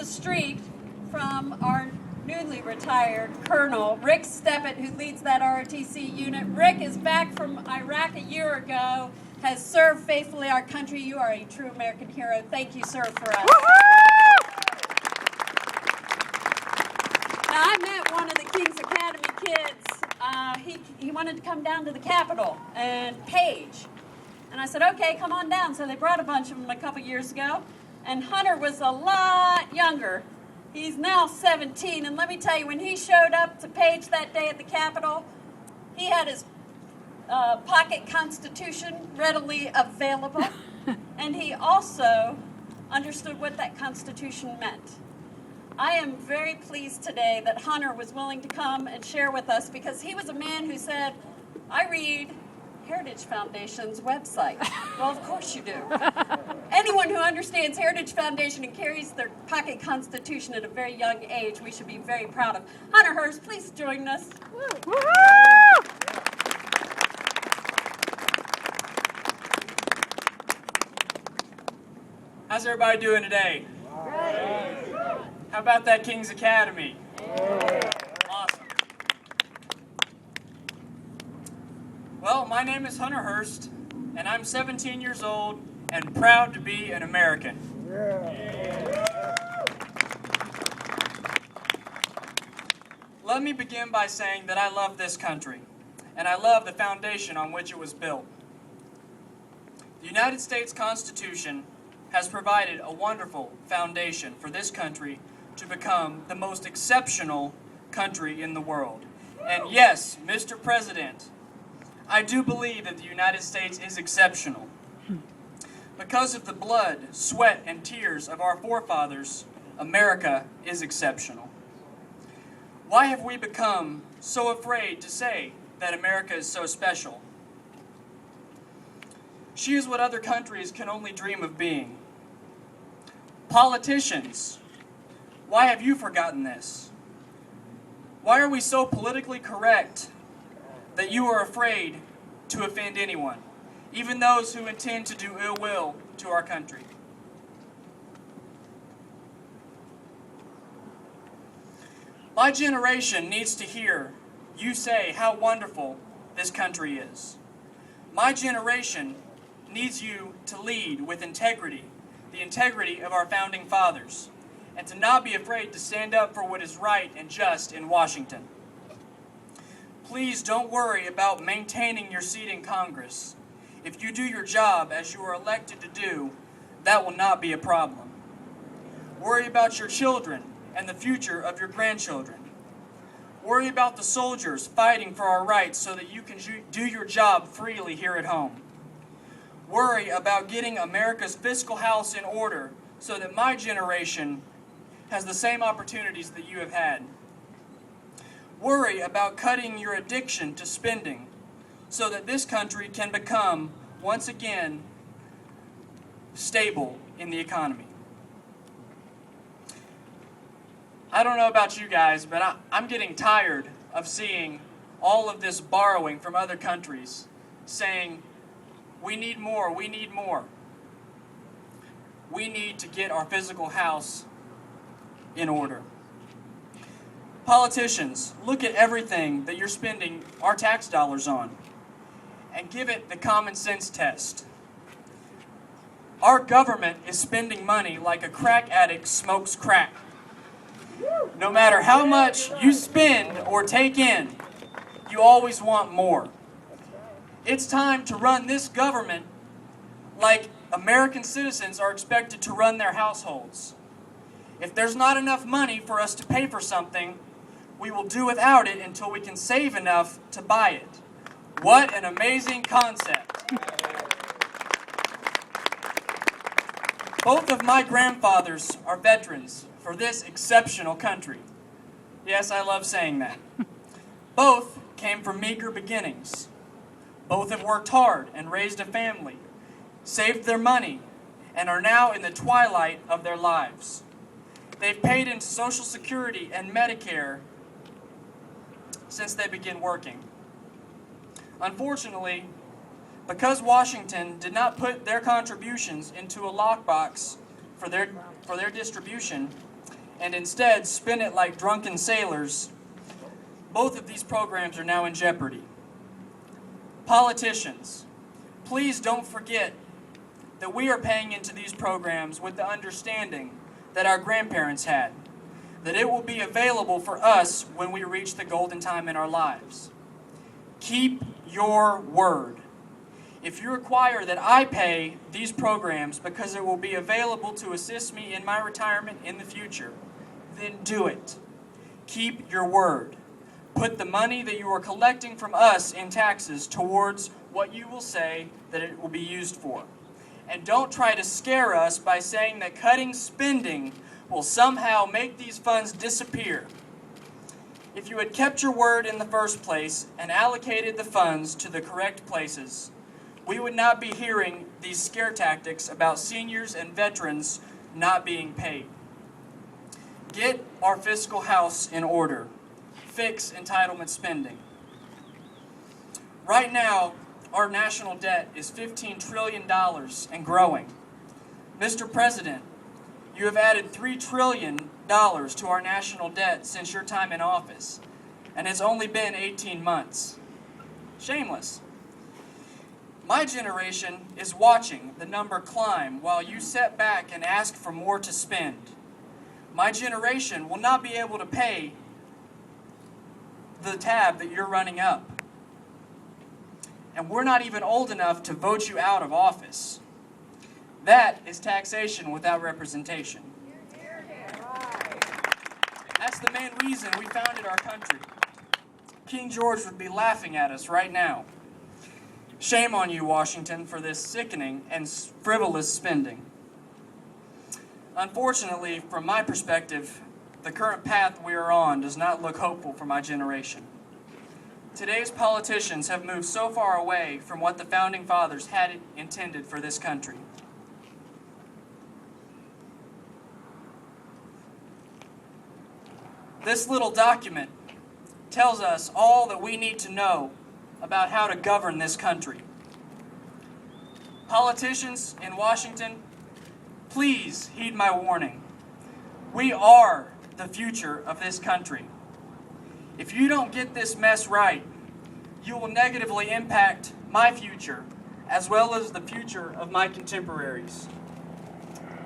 street from our newly retired Colonel Rick Steppett, who leads that ROTC unit. Rick is back from Iraq a year ago, has served faithfully our country. You are a true American hero. Thank you, sir, for us. Now, I met one of the King's Academy kids. He wanted to come down to the Capitol and page. And I said, okay, come on down. So they brought a bunch of them a couple years ago. And Hunter was a lot younger. He's now 17. And let me tell you, when he showed up to page that day at the Capitol, he had his pocket Constitution readily available. And he also understood what that Constitution meant. I am very pleased today that Hunter was willing to come and share with us, because he was a man who said, I read Heritage Foundation's website. Well, of course you do. Anyone who understands Heritage Foundation and carries their pocket Constitution at a very young age, we should be very proud of. Hunter Hurst, please join us. How's everybody doing today? Great. How about that King's Academy? Awesome. Well, my name is Hunter Hurst, and I'm 17 years old and proud to be an American. Let me begin by saying that I love this country, and I love the foundation on which it was built. The United States Constitution has provided a wonderful foundation for this country to become the most exceptional country in the world. And yes, Mr. President, I do believe that the United States is exceptional. Because of the blood, sweat, and tears of our forefathers, America is exceptional. Why have we become so afraid to say that America is so special? She is what other countries can only dream of being. Politicians, why have you forgotten this? Why are we so politically correct that you are afraid to offend anyone, even those who intend to do ill will to our country? My generation needs to hear you say how wonderful this country is. My generation needs you to lead with integrity, the integrity of our founding fathers, and to not be afraid to stand up for what is right and just in Washington. Please don't worry about maintaining your seat in Congress. If you do your job as you are elected to do, that will not be a problem. Worry about your children and the future of your grandchildren. Worry about the soldiers fighting for our rights so that you can do your job freely here at home. Worry about getting America's fiscal house in order so that my generation has the same opportunities that you have had. Worry about cutting your addiction to spending so that this country can become, once again, stable in the economy. I don't know about you guys, but I'm getting tired of seeing all of this borrowing from other countries, saying, we need more, we need more. We need to get our physical house in order. Politicians, look at everything that you're spending our tax dollars on and give it the common sense test. Our government is spending money like a crack addict smokes crack. No matter how much you spend or take in, you always want more. It's time to run this government like American citizens are expected to run their households. If there's not enough money for us to pay for something, we will do without it until we can save enough to buy it. What an amazing concept. Both of my grandfathers are veterans for this exceptional country. Yes, I love saying that. Both came from meager beginnings. Both have worked hard and raised a family, saved their money, and are now in the twilight of their lives. They've paid into Social Security and Medicare since they began working. Unfortunately, because Washington did not put their contributions into a lockbox for their distribution and instead spend it like drunken sailors, both of these programs are now in jeopardy. Politicians, please don't forget that we are paying into these programs with the understanding that our grandparents had, that it will be available for us when we reach the golden time in our lives. Keep your word. If you require that I pay these programs because it will be available to assist me in my retirement in the future, then do it. Keep your word. Put the money that you are collecting from us in taxes towards what you will say that it will be used for. And don't try to scare us by saying that cutting spending will somehow make these funds disappear. If you had kept your word in the first place and allocated the funds to the correct places, we would not be hearing these scare tactics about seniors and veterans not being paid. Get our fiscal house in order. Fix entitlement spending. Right now, our national debt is $15 trillion and growing. Mr. President, you have added $3 trillion to our national debt since your time in office, and it's only been 18 months. Shameless. My generation is watching the number climb while you sit back and ask for more to spend. My generation will not be able to pay the tab that you're running up. And we're not even old enough to vote you out of office. That is taxation without representation. That's the main reason we founded our country. King George would be laughing at us right now. Shame on you, Washington, for this sickening and frivolous spending. Unfortunately, from my perspective, the current path we are on does not look hopeful for my generation. Today's politicians have moved so far away from what the Founding Fathers had intended for this country. This little document tells us all that we need to know about how to govern this country. Politicians in Washington, please heed my warning. We are the future of this country. If you don't get this mess right, you will negatively impact my future as well as the future of my contemporaries.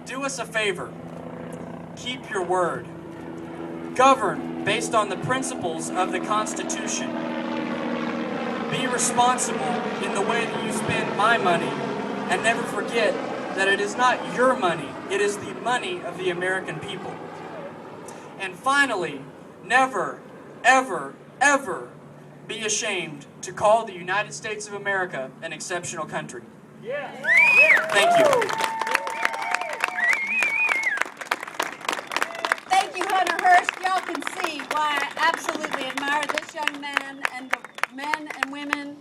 Do us a favor. Keep your word. Govern based on the principles of the Constitution. Be responsible in the way that you spend my money, and never forget that it is not your money, it is the money of the American people. And finally, never, ever, ever be ashamed to call the United States of America an exceptional country. Thank you. Thank you, Hunter Hurst. Y'all can see why I absolutely admire this young man and the men and women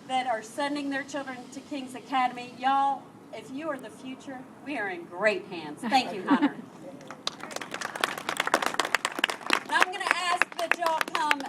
that are sending their children to King's Academy. Y'all, if you are the future, we are in great hands. Thank you, Hunter. Now I'm going to ask that y'all come